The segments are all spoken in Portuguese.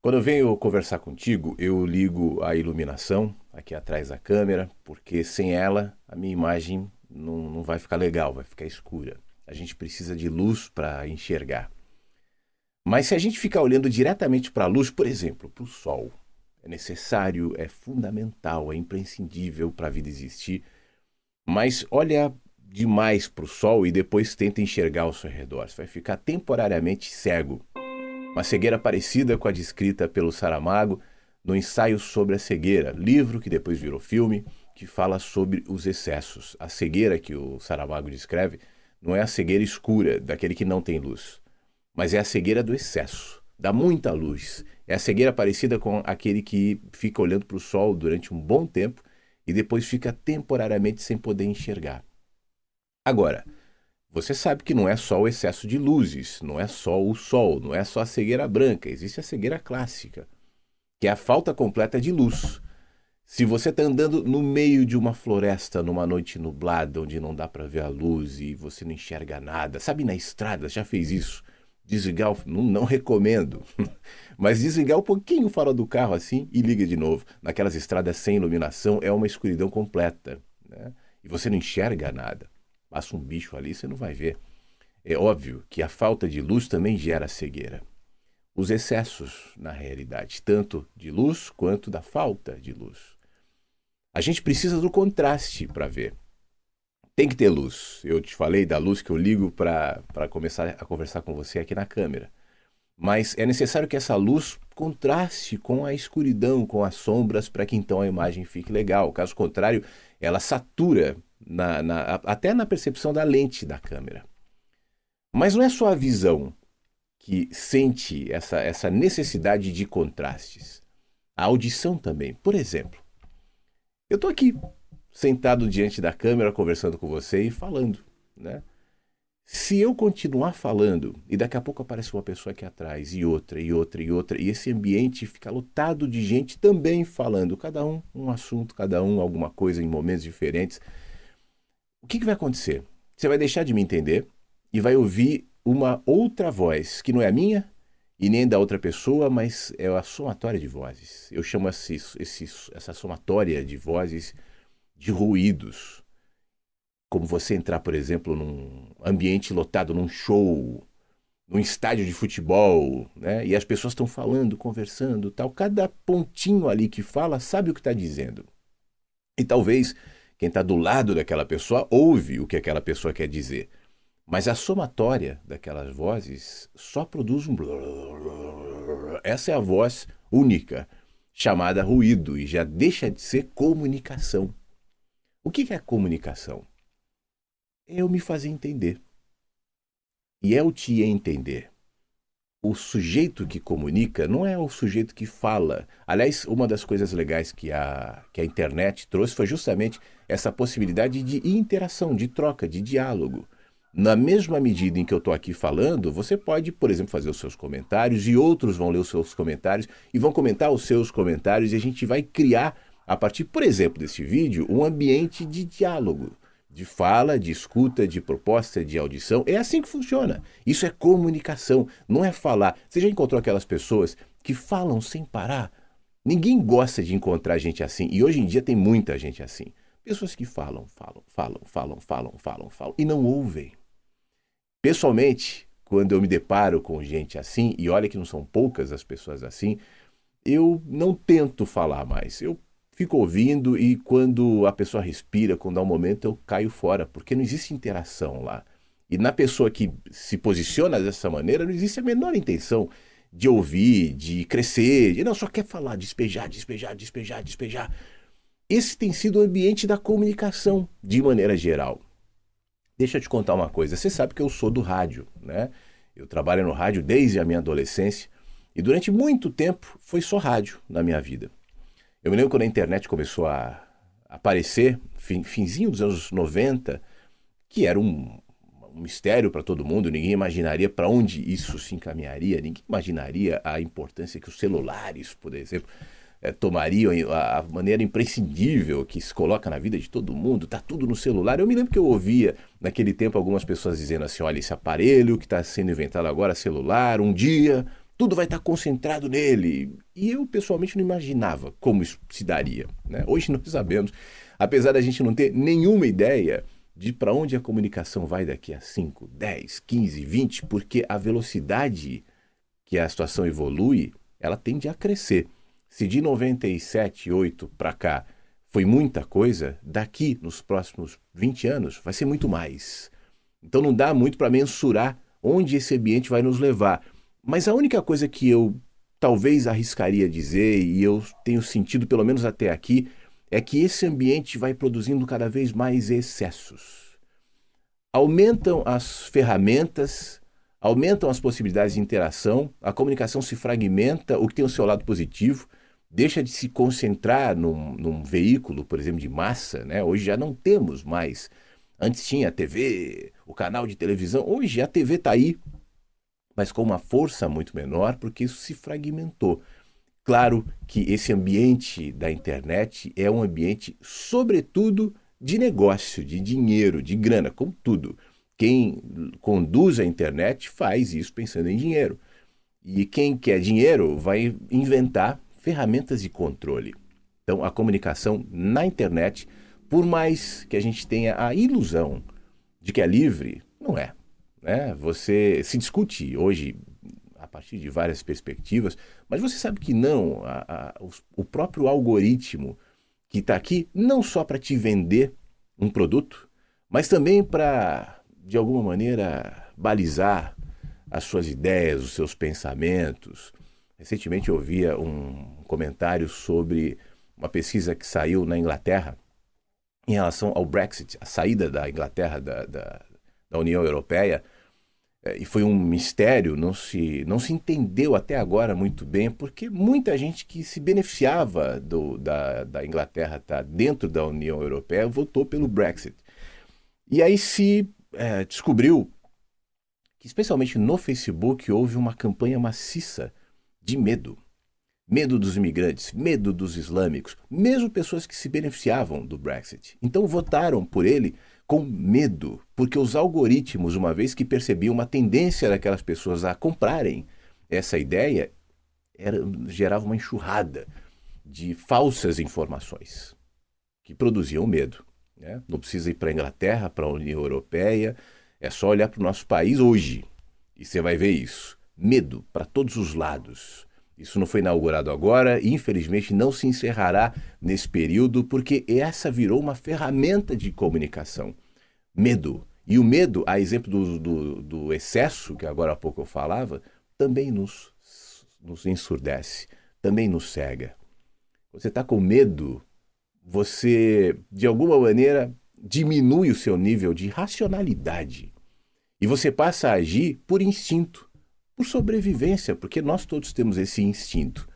Quando eu venho conversar contigo, eu ligo a iluminação aqui atrás da câmera, porque sem ela a minha imagem não vai ficar legal, vai ficar escura. A gente precisa de luz para enxergar. Mas se a gente ficar olhando diretamente para a luz, por exemplo, para o sol, é necessário, é fundamental, é imprescindível para a vida existir. Mas olha demais para o sol e depois tenta enxergar ao seu redor. Você vai ficar temporariamente cego. Uma cegueira parecida com a descrita pelo Saramago no Ensaio sobre a Cegueira, livro que depois virou filme, que fala sobre os excessos. A cegueira que o Saramago descreve não é a cegueira escura, daquele que não tem luz, mas é a cegueira do excesso, dá muita luz. É a cegueira parecida com aquele que fica olhando para o sol durante um bom tempo e depois fica temporariamente sem poder enxergar. Agora, você sabe que não é só o excesso de luzes, não é só o sol, não é só a cegueira branca, existe a cegueira clássica, que é a falta completa de luz. Se você está andando no meio de uma floresta numa noite nublada, onde não dá para ver a luz e você não enxerga nada, sabe, na estrada, já fez isso? Desligar, não recomendo, mas desligar um pouquinho o farol do carro assim e liga de novo. Naquelas estradas sem iluminação é uma escuridão completa, né? E você não enxerga nada. Passa um bicho ali, você não vai ver. É óbvio que a falta de luz também gera cegueira. Os excessos, na realidade, tanto de luz quanto da falta de luz. A gente precisa do contraste para ver. Tem que ter luz. Eu te falei da luz que eu ligo para começar a conversar com você aqui na câmera. Mas é necessário que essa luz contraste com a escuridão, com as sombras, para que então a imagem fique legal. Caso contrário, ela satura até na percepção da lente da câmera. Mas não é só a visão que sente essa necessidade de contrastes. A audição também. Por exemplo, eu estou aqui, sentado diante da câmera, conversando com você e falando, né? Se eu continuar falando e daqui a pouco aparece uma pessoa aqui atrás e outra, e outra, e outra, e esse ambiente fica lotado de gente também falando, cada um assunto, cada um alguma coisa em momentos diferentes, o que vai acontecer? Você vai deixar de me entender e vai ouvir uma outra voz, que não é a minha e nem da outra pessoa, mas é a somatória de vozes. Eu chamo essa somatória de vozes de ruídos. Como você entrar, por exemplo, num ambiente lotado, num show, num estádio de futebol, né? E as pessoas estão falando, conversando, tal. Cada pontinho ali que fala sabe o que está dizendo. E talvez quem está do lado daquela pessoa ouve o que aquela pessoa quer dizer. Mas a somatória daquelas vozes só produz um blur. Essa é a voz única, chamada ruído, e já deixa de ser comunicação. O que é comunicação? É eu me fazer entender. E é eu te entender. O sujeito que comunica não é o sujeito que fala. Aliás, uma das coisas legais que a internet trouxe foi justamente essa possibilidade de interação, de troca, de diálogo. Na mesma medida em que eu estou aqui falando, você pode, por exemplo, fazer os seus comentários e outros vão ler os seus comentários e vão comentar os seus comentários e a gente vai criar, a partir, por exemplo, desse vídeo, um ambiente de diálogo, de fala, de escuta, de proposta, de audição. É assim que funciona. Isso é comunicação, não é falar. Você já encontrou aquelas pessoas que falam sem parar? Ninguém gosta de encontrar gente assim. E hoje em dia tem muita gente assim. Pessoas que falam e não ouvem. Pessoalmente, quando eu me deparo com gente assim, e olha que não são poucas as pessoas assim, eu não tento falar mais. Eu fico ouvindo e quando a pessoa respira, quando dá um momento, eu caio fora, porque não existe interação lá. E na pessoa que se posiciona dessa maneira, não existe a menor intenção de ouvir, de crescer, de não, só quer falar, despejar, despejar, despejar, despejar. Esse tem sido o ambiente da comunicação, de maneira geral. Deixa eu te contar uma coisa, você sabe que eu sou do rádio, né? Eu trabalho no rádio desde a minha adolescência e durante muito tempo foi só rádio na minha vida. Eu me lembro quando a internet começou a aparecer, finzinho dos anos 90, que era um mistério para todo mundo, ninguém imaginaria para onde isso se encaminharia, ninguém imaginaria a importância que os celulares, por exemplo, tomariam, a maneira imprescindível que se coloca na vida de todo mundo, tá tudo no celular. Eu me lembro que eu ouvia naquele tempo algumas pessoas dizendo assim, olha, esse aparelho que está sendo inventado agora, celular, um dia tudo vai estar concentrado nele. E eu, pessoalmente, não imaginava como isso se daria, né? Hoje nós sabemos, apesar da gente não ter nenhuma ideia de para onde a comunicação vai daqui a 5, 10, 15, 20, porque a velocidade que a situação evolui, ela tende a crescer. Se de 97, 8 para cá foi muita coisa, daqui nos próximos 20 anos vai ser muito mais. Então não dá muito para mensurar onde esse ambiente vai nos levar. Mas a única coisa que eu talvez arriscaria dizer, e eu tenho sentido pelo menos até aqui, é que esse ambiente vai produzindo cada vez mais excessos. Aumentam as ferramentas, aumentam as possibilidades de interação, a comunicação se fragmenta, o que tem o seu lado positivo, deixa de se concentrar num veículo, por exemplo, de massa, né? Hoje já não temos mais. Antes tinha a TV, o canal de televisão, hoje a TV está aí, mas com uma força muito menor, porque isso se fragmentou. Claro que esse ambiente da internet é um ambiente, sobretudo, de negócio, de dinheiro, de grana, como tudo. Quem conduz a internet faz isso pensando em dinheiro. E quem quer dinheiro vai inventar ferramentas de controle. Então, a comunicação na internet, por mais que a gente tenha a ilusão de que é livre, não é, né? Você se discute hoje a partir de várias perspectivas, mas você sabe que não, o próprio algoritmo que está aqui não só para te vender um produto, mas também para, de alguma maneira, balizar as suas ideias, os seus pensamentos. Recentemente eu ouvia um comentário sobre uma pesquisa que saiu na Inglaterra em relação ao Brexit, a saída da Inglaterra da União Europeia. E foi um mistério, não se entendeu até agora muito bem, porque muita gente que se beneficiava da Inglaterra estar dentro da União Europeia votou pelo Brexit. E aí se descobriu que, especialmente no Facebook, houve uma campanha maciça de medo. Medo dos imigrantes, medo dos islâmicos, mesmo pessoas que se beneficiavam do Brexit. Então votaram por ele com medo, porque os algoritmos, uma vez que percebiam uma tendência daquelas pessoas a comprarem essa ideia, gerava uma enxurrada de falsas informações que produziam medo, né? Não precisa ir para a Inglaterra, para a União Europeia, é só olhar para o nosso país hoje e você vai ver isso. Medo para todos os lados. Isso não foi inaugurado agora e, infelizmente, não se encerrará nesse período, porque essa virou uma ferramenta de comunicação. Medo. E o medo, a exemplo do excesso, que agora há pouco eu falava, também nos ensurdece, também nos cega. Você está com medo, você, de alguma maneira, diminui o seu nível de racionalidade. E você passa a agir por instinto, por sobrevivência, porque nós todos temos esse instinto.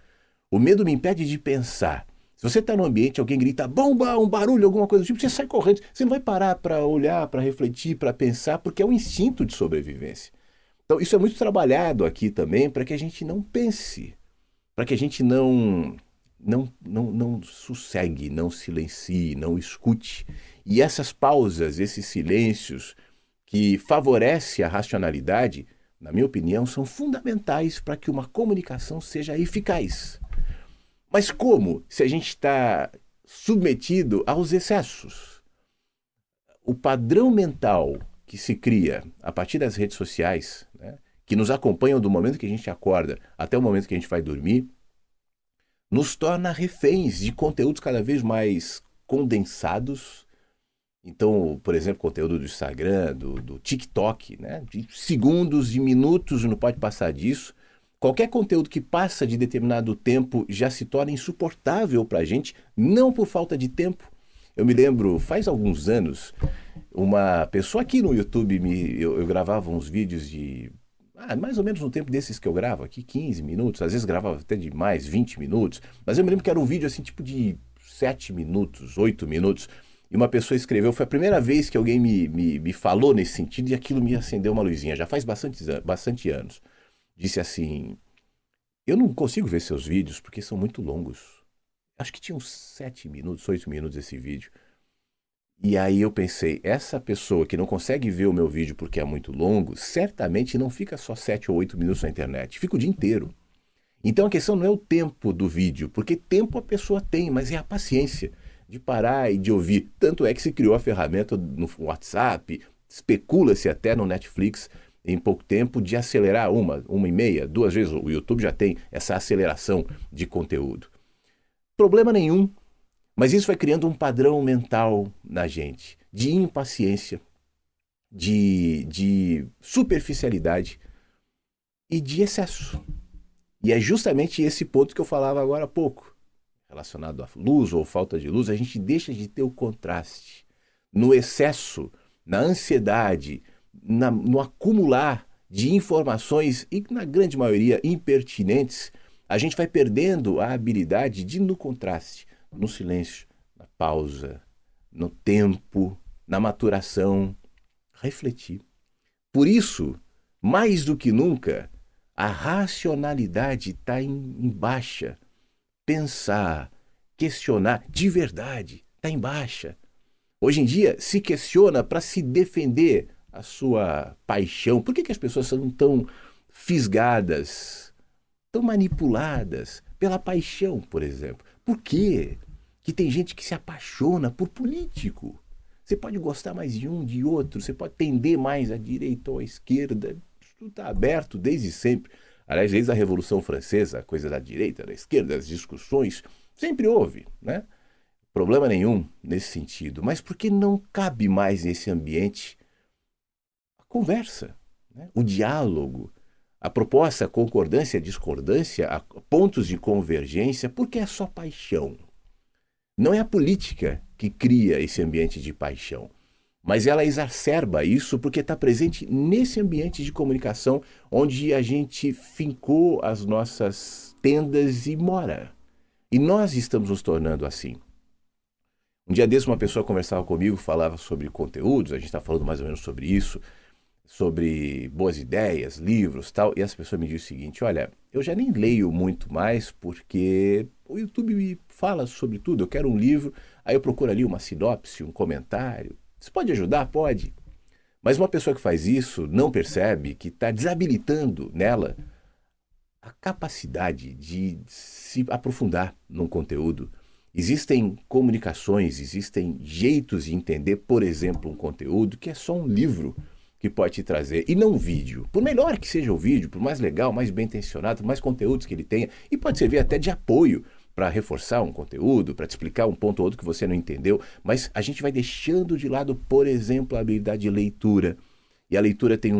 O medo me impede de pensar. Se você está num ambiente, alguém grita bomba, um barulho, alguma coisa do tipo, você sai correndo. Você não vai parar para olhar, para refletir, para pensar, porque é um instinto de sobrevivência. Então, isso é muito trabalhado aqui também para que a gente não pense, para que a gente não sossegue, não silencie, não escute. E essas pausas, esses silêncios que favorecem a racionalidade, na minha opinião, são fundamentais para que uma comunicação seja eficaz. Mas como se a gente está submetido aos excessos? O padrão mental que se cria a partir das redes sociais, né, que nos acompanham do momento que a gente acorda até o momento que a gente vai dormir, nos torna reféns de conteúdos cada vez mais condensados. Então, por exemplo, conteúdo do Instagram, do TikTok, né, de segundos, de minutos, não pode passar disso. Qualquer conteúdo que passa de determinado tempo já se torna insuportável para a gente, não por falta de tempo. Eu me lembro, faz alguns anos, uma pessoa aqui no YouTube, eu gravava uns vídeos de mais ou menos no tempo desses que eu gravo aqui, 15 minutos, às vezes gravava até de mais, 20 minutos, mas eu me lembro que era um vídeo assim, tipo de 7 minutos, 8 minutos, e uma pessoa escreveu, foi a primeira vez que alguém me falou nesse sentido e aquilo me acendeu uma luzinha, já faz bastante anos. Disse assim, eu não consigo ver seus vídeos porque são muito longos. Acho que tinha uns 7 minutos, 8 minutos esse vídeo. E aí eu pensei, essa pessoa que não consegue ver o meu vídeo porque é muito longo, certamente não fica só 7 ou 8 minutos na internet, fica o dia inteiro. Então a questão não é o tempo do vídeo, porque tempo a pessoa tem, mas é a paciência de parar e de ouvir. Tanto é que se criou a ferramenta no WhatsApp, especula-se até no Netflix em pouco tempo de acelerar uma e meia, 2 vezes. O YouTube já tem essa aceleração de conteúdo. Problema nenhum, mas isso vai criando um padrão mental na gente de impaciência, de superficialidade e de excesso. E é justamente esse ponto que eu falava agora há pouco, relacionado à luz ou falta de luz. A gente deixa de ter o contraste. No excesso, na ansiedade, no acumular de informações, e na grande maioria impertinentes, a gente vai perdendo a habilidade de, no contraste, no silêncio, na pausa, no tempo, na maturação, refletir. Por isso, mais do que nunca, a racionalidade está em baixa. Pensar, questionar de verdade está em baixa. Hoje em dia se questiona para se defender a sua paixão. Por que as pessoas são tão fisgadas, tão manipuladas pela paixão, por exemplo? Por quê? Que tem gente que se apaixona por político. Você pode gostar mais de um, de outro, você pode tender mais à direita ou à esquerda. Tudo está aberto desde sempre. Aliás, desde a Revolução Francesa, a coisa da direita, da esquerda, as discussões, sempre houve, né? Problema nenhum nesse sentido. Mas por que não cabe mais nesse ambiente a conversa, né? O diálogo, a proposta, a concordância, a discordância, a pontos de convergência, porque é só paixão. Não é a política que cria esse ambiente de paixão, mas ela exacerba isso porque está presente nesse ambiente de comunicação onde a gente fincou as nossas tendas e mora. E nós estamos nos tornando assim. Um dia desse uma pessoa conversava comigo, falava sobre conteúdos, a gente está falando mais ou menos sobre isso, sobre boas ideias, livros, tal, e essa pessoa me disse o seguinte: olha, eu já nem leio muito mais porque o YouTube me fala sobre tudo. Eu quero um livro, aí eu procuro ali uma sinopse, um comentário. Isso pode ajudar? Pode. Mas uma pessoa que faz isso não percebe que está desabilitando nela a capacidade de se aprofundar num conteúdo. Existem comunicações, existem jeitos de entender, por exemplo, um conteúdo que é só um livro que pode te trazer, e não um vídeo. Por melhor que seja o vídeo, por mais legal, mais bem intencionado, mais conteúdos que ele tenha, e pode servir até de apoio para reforçar um conteúdo, para te explicar um ponto ou outro que você não entendeu, mas a gente vai deixando de lado, por exemplo, a habilidade de leitura. E a leitura tem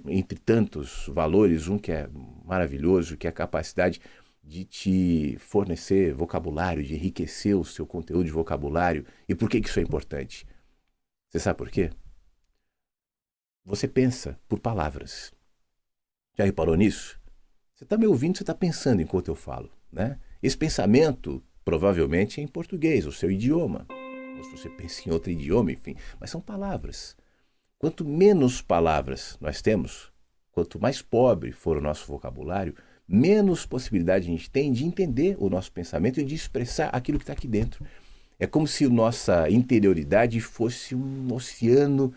entre tantos valores, um que é maravilhoso, que é a capacidade de te fornecer vocabulário, de enriquecer o seu conteúdo de vocabulário. E por que isso é importante? Você sabe por quê? Você pensa por palavras. Já reparou nisso? Você está me ouvindo, você está pensando enquanto eu falo, né? Esse pensamento provavelmente é em português, o seu idioma. Ou se você pensa em outro idioma, enfim. Mas são palavras. Quanto menos palavras nós temos, quanto mais pobre for o nosso vocabulário, menos possibilidade a gente tem de entender o nosso pensamento e de expressar aquilo que está aqui dentro. É como se nossa interioridade fosse um oceano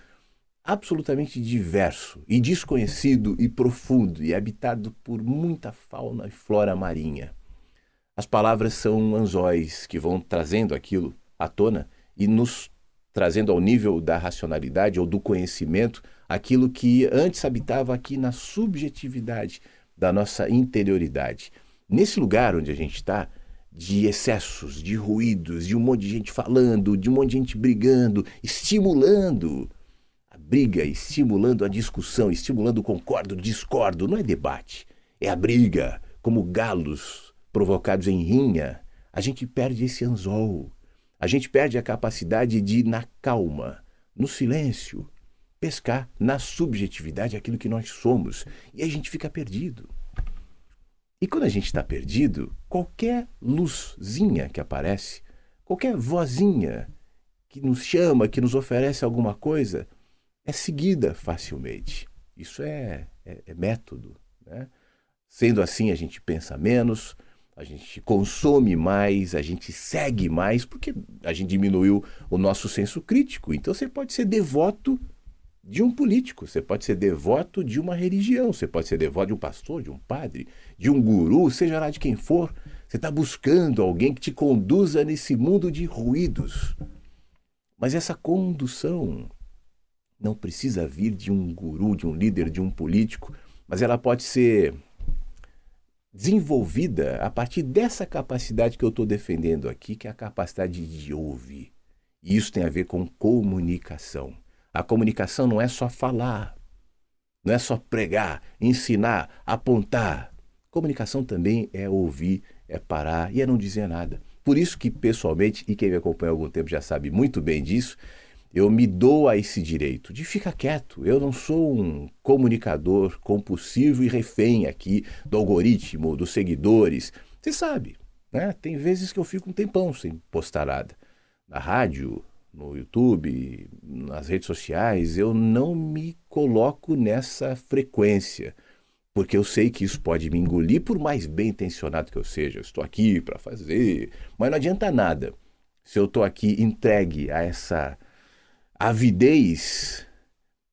absolutamente diverso e desconhecido e profundo e habitado por muita fauna e flora marinha. As palavras são anzóis que vão trazendo aquilo à tona e nos trazendo ao nível da racionalidade ou do conhecimento aquilo que antes habitava aqui na subjetividade da nossa interioridade. Nesse lugar onde a gente está, de excessos, de ruídos, de um monte de gente falando, de um monte de gente brigando, estimulando a briga, estimulando a discussão, estimulando o concordo, discordo. Não é debate, é a briga, como galos provocados em rinha. A gente perde esse anzol. A gente perde a capacidade de, na calma, no silêncio, pescar na subjetividade aquilo que nós somos. E a gente fica perdido. E quando a gente está perdido, qualquer luzzinha que aparece, qualquer vozinha que nos chama, que nos oferece alguma coisa, é seguida facilmente. Isso é método, né? Sendo assim, a gente pensa menos, a gente consome mais, a gente segue mais, porque a gente diminuiu o nosso senso crítico. Então você pode ser devoto de um político, você pode ser devoto de uma religião, você pode ser devoto de um pastor, de um padre, de um guru, seja lá de quem for. Você está buscando alguém que te conduza nesse mundo de ruídos. Mas essa condução não precisa vir de um guru, de um líder, de um político, mas ela pode ser desenvolvida a partir dessa capacidade que eu estou defendendo aqui, que é a capacidade de ouvir. E isso tem a ver com comunicação. A comunicação não é só falar, não é só pregar, ensinar, apontar. Comunicação também é ouvir, é parar e é não dizer nada. Por isso que, pessoalmente, e quem me acompanha há algum tempo já sabe muito bem disso, eu me dou a esse direito de ficar quieto. Eu não sou um comunicador compulsivo e refém aqui do algoritmo, dos seguidores. Você sabe, né? Tem vezes que eu fico um tempão sem postar nada. Na rádio, no YouTube, nas redes sociais, eu não me coloco nessa frequência, porque eu sei que isso pode me engolir, por mais bem intencionado que eu seja. Eu estou aqui para fazer, mas não adianta nada se eu estou aqui entregue a essa avidez,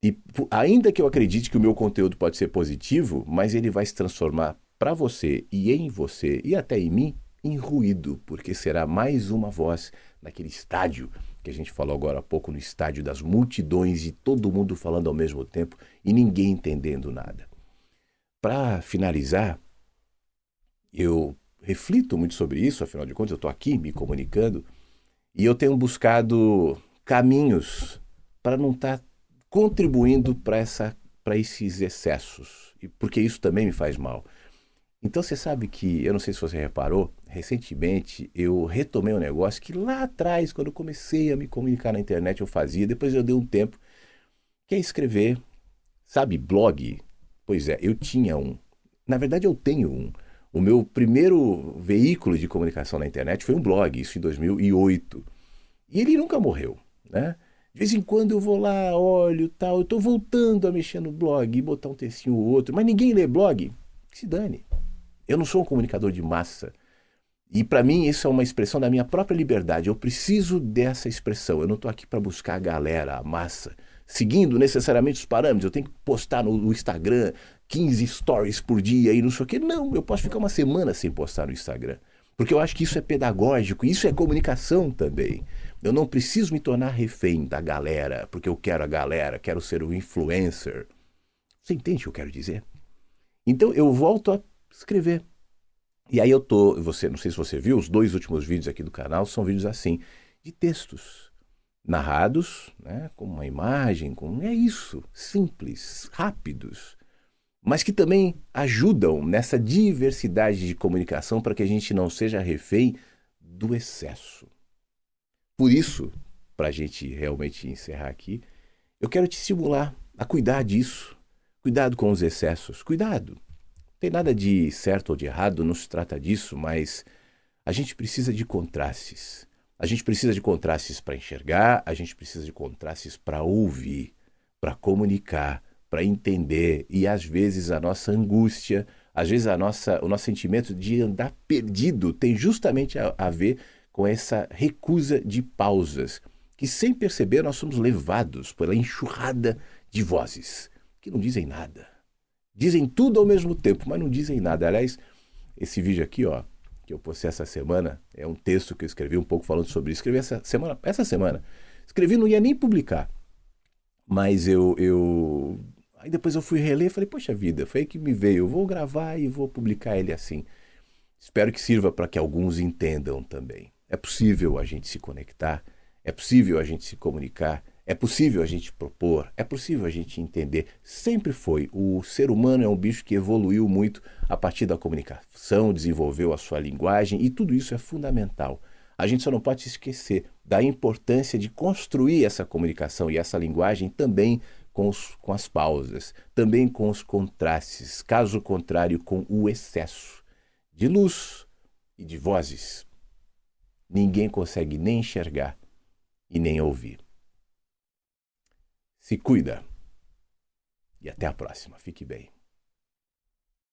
e ainda que eu acredite que o meu conteúdo pode ser positivo, mas ele vai se transformar para você e até em mim em ruído, porque será mais uma voz naquele estádio que a gente falou agora há pouco, no estádio das multidões e todo mundo falando ao mesmo tempo e ninguém entendendo nada. Para finalizar, eu reflito muito sobre isso, afinal de contas eu estou aqui me comunicando e eu tenho buscado caminhos para não estar contribuindo para esses excessos, porque isso também me faz mal. Então você sabe que, eu não sei se você reparou, recentemente eu retomei um negócio que lá atrás, quando eu comecei a me comunicar na internet, eu fazia, depois eu dei um tempo, que é escrever, sabe, blog? Pois é, eu tinha um. Na verdade eu tenho um. O meu primeiro veículo de comunicação na internet foi um blog, isso em 2008. E ele nunca morreu, né? De vez em quando eu vou lá, olho, tal, eu estou voltando a mexer no blog e botar um textinho ou outro, mas ninguém lê blog, que se dane. Eu não sou um comunicador de massa. E para mim isso é uma expressão da minha própria liberdade. Eu preciso dessa expressão. Eu não estou aqui para buscar a galera, a massa, seguindo necessariamente os parâmetros. Eu tenho que postar no Instagram 15 stories por dia e não sei o quê. Não, eu posso ficar uma semana sem postar no Instagram. Porque eu acho que isso é pedagógico, isso é comunicação também. Eu não preciso me tornar refém da galera, porque eu quero a galera, quero ser um influencer. Você entende o que eu quero dizer? Então eu volto a escrever. E aí não sei se você viu, os 2 últimos vídeos aqui do canal são vídeos assim, de textos narrados, né, com uma imagem, é isso, simples, rápidos, mas que também ajudam nessa diversidade de comunicação para que a gente não seja refém do excesso. Por isso, para a gente realmente encerrar aqui, eu quero te estimular a cuidar disso. Cuidado com os excessos, cuidado. Não tem nada de certo ou de errado, não se trata disso, mas a gente precisa de contrastes. A gente precisa de contrastes para enxergar, a gente precisa de contrastes para ouvir, para comunicar, para entender. E às vezes a nossa angústia, às vezes o nosso sentimento de andar perdido tem justamente a ver com essa recusa de pausas, que sem perceber nós somos levados pela enxurrada de vozes, que não dizem nada. Dizem tudo ao mesmo tempo, mas não dizem nada. Aliás, esse vídeo aqui, ó, que eu postei essa semana, é um texto que eu escrevi um pouco falando sobre isso. Escrevi essa semana. Escrevi, não ia nem publicar. Mas aí depois eu fui reler e falei, poxa vida, foi aí que me veio. Eu vou gravar e vou publicar ele assim. Espero que sirva para que alguns entendam também. É possível a gente se conectar, é possível a gente se comunicar, é possível a gente propor, é possível a gente entender. Sempre foi. O ser humano é um bicho que evoluiu muito a partir da comunicação, desenvolveu a sua linguagem e tudo isso é fundamental. A gente só não pode se esquecer da importância de construir essa comunicação e essa linguagem também com as pausas, também com os contrastes, caso contrário, com o excesso de luz e de vozes. Ninguém consegue nem enxergar e nem ouvir. Se cuida. E até a próxima. Fique bem.